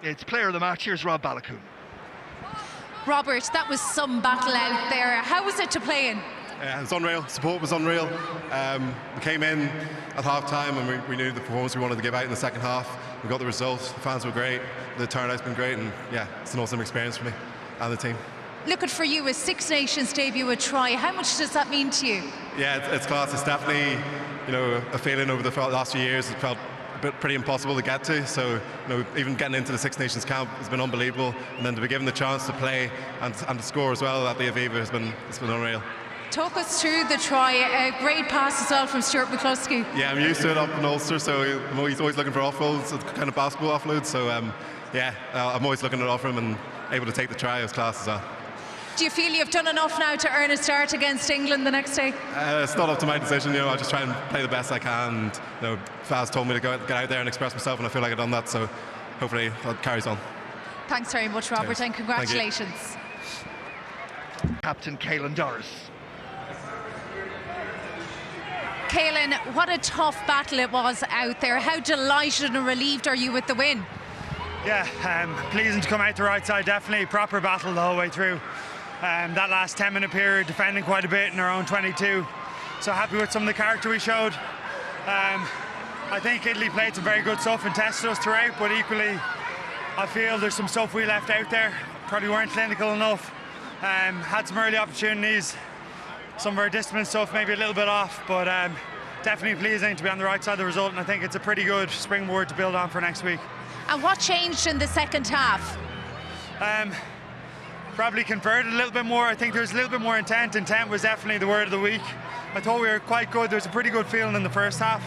It's player of the match. Here's Rob Baloucoune. Robert, that was some battle out there. How was it to play in? Yeah, it was unreal. Support was unreal. We came in at half time and we knew the performance we wanted to give out in the second half. We got the results. The fans were great. The turnout's been great, and yeah, it's an awesome experience for me and the team. Looking for you, a Six Nations debut, a try. How much does that mean to you? Yeah, it's class. It's definitely, a feeling over the last few years. It felt pretty impossible to get to. So, even getting into the Six Nations camp has been unbelievable, and then to be given the chance to play and to score as well at the Aviva has been unreal. Talk us through the try. A great pass as well from Stuart McCluskey. Yeah, I'm used to it up in Ulster, so I'm always looking for offloads, kind of basketball offloads. So I'm always looking to offer him, and able to take the try was class as well. Do you feel you've done enough now to earn a start against England the next day? It's not up to my decision. I just try and play the best I can. And, Faz told me to get out there and express myself, and I feel like I've done that. So hopefully that carries on. Thanks very much, Robert, and congratulations. Captain Caelan Doris. Caelan, what a tough battle it was out there. How delighted and relieved are you with the win? Yeah, pleasing to come out the right side. Definitely proper battle the whole way through. That last 10-minute period, defending quite a bit in our own 22. So happy with some of the character we showed. I think Italy played some very good stuff and tested us throughout, but equally I feel there's some stuff we left out there. Probably weren't clinical enough. Had some early opportunities. Some of our discipline stuff maybe a little bit off, but definitely pleasing to be on the right side of the result, and I think it's a pretty good springboard to build on for next week. And what changed in the second half? Probably converted a little bit more. I think there's a little bit more intent. Intent was definitely the word of the week. I thought we were quite good. There was a pretty good feeling in the first half,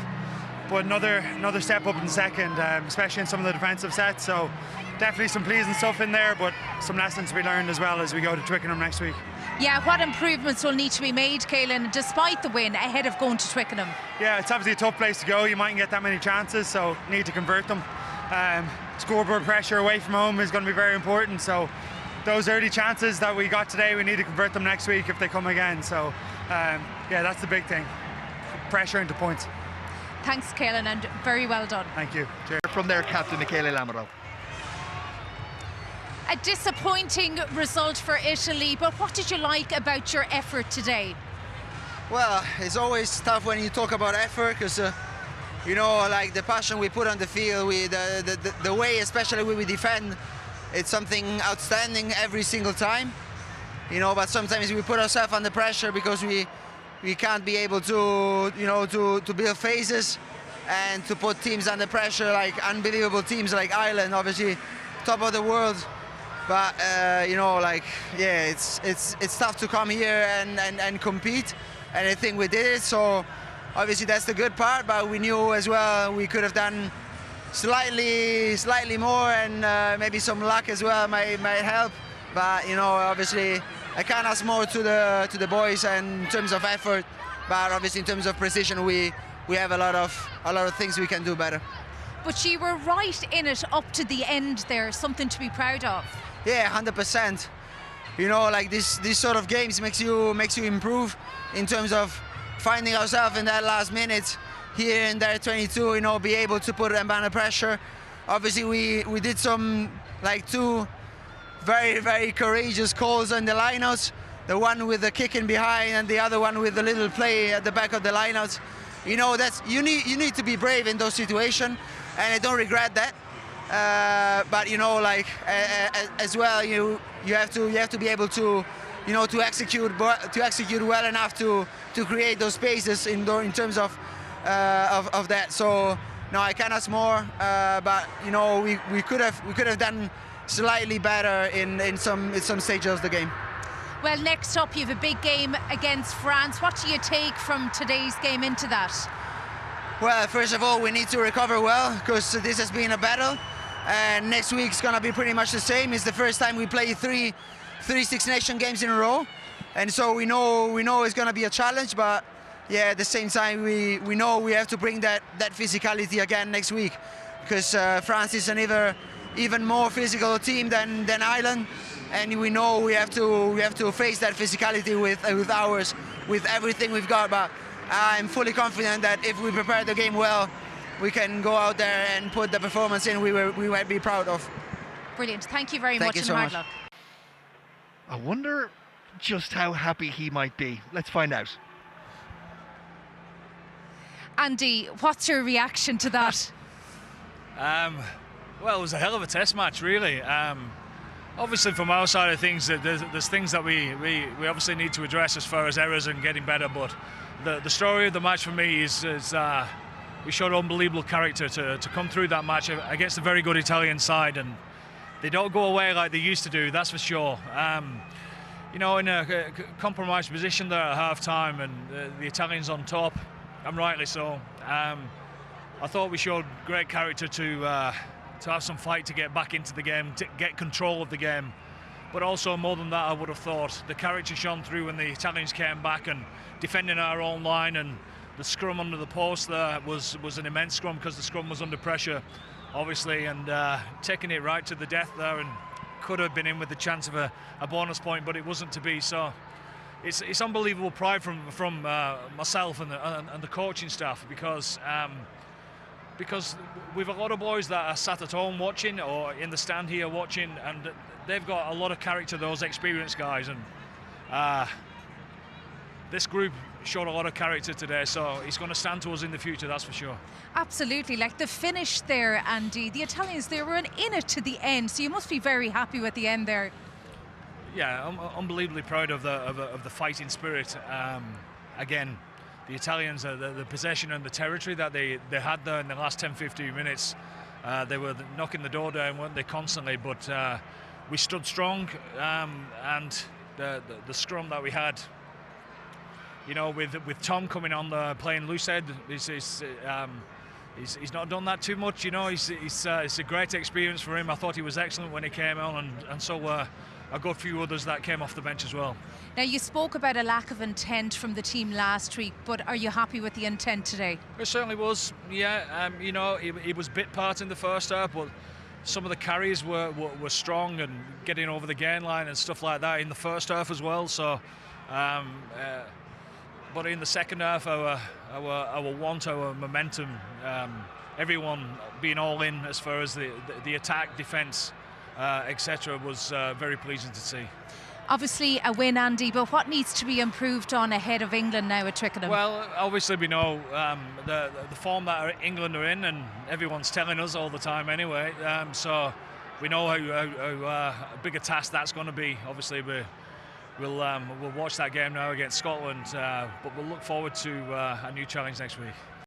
but another step up in the second, especially in some of the defensive sets. So definitely some pleasing stuff in there, but some lessons to be learned as well as we go to Twickenham next week. Yeah, what improvements will need to be made, Caelan, despite the win, ahead of going to Twickenham? Yeah, it's obviously a tough place to go. You mightn't get that many chances, so need to convert them. Scoreboard pressure away from home is going to be very important, so those early chances that we got today, we need to convert them next week if they come again. So yeah, that's the big thing, pressure into points. Thanks, Caelan, and very well done. Thank you. Cheers. From their captain, Michele Lamaro. A disappointing result for Italy, but what did you like about your effort today? Well, it's always tough when you talk about effort, because like the passion we put on the field, the way especially we defend, it's something outstanding every single time. But sometimes we put ourselves under pressure because we can't be able to to build phases and to put teams under pressure, like unbelievable teams like Ireland, obviously top of the world. But it's tough to come here and compete, and I think we did it. So obviously that's the good part, but we knew as well we could have done slightly more, and maybe some luck as well might help. But obviously I can't ask more to the boys and in terms of effort, but obviously in terms of precision we have a lot of things we can do better. But you were right in it up to the end there, something to be proud of. Yeah, 100%. Like these sort of games makes you improve in terms of finding ourselves in that last minute here in their 22. Be able to put them under pressure. Obviously, we did some two very, very courageous calls on the lineouts. The one with the kicking behind, and the other one with the little play at the back of the lineouts. That's you need to be brave in those situations, and I don't regret that. But as well, you have to be able to to execute well enough to create those spaces in terms of that. So no, I can't ask more, but we could have done slightly better in some stages of the game. Well, next up you have a big game against France. What do you take from today's game into that? Well, first of all, we need to recover well, because this has been a battle, and next week's gonna be pretty much the same. It's the first time we play three Six Nations games in a row, and so we know it's gonna be a challenge. But yeah, at the same time, we know we have to bring that physicality again next week, because France is an even more physical team than Ireland, and we know we have to face that physicality with ours, with everything we've got. But I'm fully confident that if we prepare the game well, we can go out there and put the performance in we might be proud of. Brilliant. Thank you very Thank much, you and so hard much. luck. I wonder just how happy he might be. Let's find out. Andy, what's your reaction to that? Well, it was a hell of a test match, really. Obviously, from our side of things, there's things that we obviously need to address as far as errors and getting better. But the story of the match for me is we showed unbelievable character to come through that match against a very good Italian side, and they don't go away like they used to do. That's for sure. In a compromised position there at half time, and the Italians on top, and rightly so. I thought we showed great character to have some fight to get back into the game, to get control of the game. But also, more than that, I would have thought the character shone through when the Italians came back and defending our own line, and the scrum under the post there was an immense scrum because the scrum was under pressure, obviously, and taking it right to the death there, and could have been in with the chance of a bonus point, but it wasn't to be. So it's unbelievable pride from myself and the coaching staff, because we've a lot of boys that are sat at home watching or in the stand here watching, and they've got a lot of character, those experienced guys, and this group showed a lot of character today, so it's going to stand to us in the future, that's for sure. Absolutely. Like the finish there, Andy, the Italians, they were in it to the end, so you must be very happy with the end there. Yeah, I'm unbelievably proud of the fighting spirit. Again, the Italians, the possession and the territory that they had there in the last 10-15 minutes, they were knocking the door down, weren't they, constantly, but we stood strong, and the scrum that we had, with Tom coming on there playing loose head, he's not done that too much. It's a great experience for him. I thought he was excellent when he came on, and so were a good few others that came off the bench as well. Now, you spoke about a lack of intent from the team last week, but are you happy with the intent today? It certainly was, yeah. It was bit part in the first half, but some of the carries were strong and getting over the gain line and stuff like that in the first half as well. So, but in the second half, our want, our momentum, everyone being all in as far as the attack, defence, etc., was very pleasing to see. Obviously a win, Andy, but what needs to be improved on ahead of England now at Twickenham? Well, obviously we know the form that England are in, and everyone's telling us all the time anyway, so we know how big a task that's going to be. Obviously we'll watch that game now against Scotland, but we'll look forward to a new challenge next week.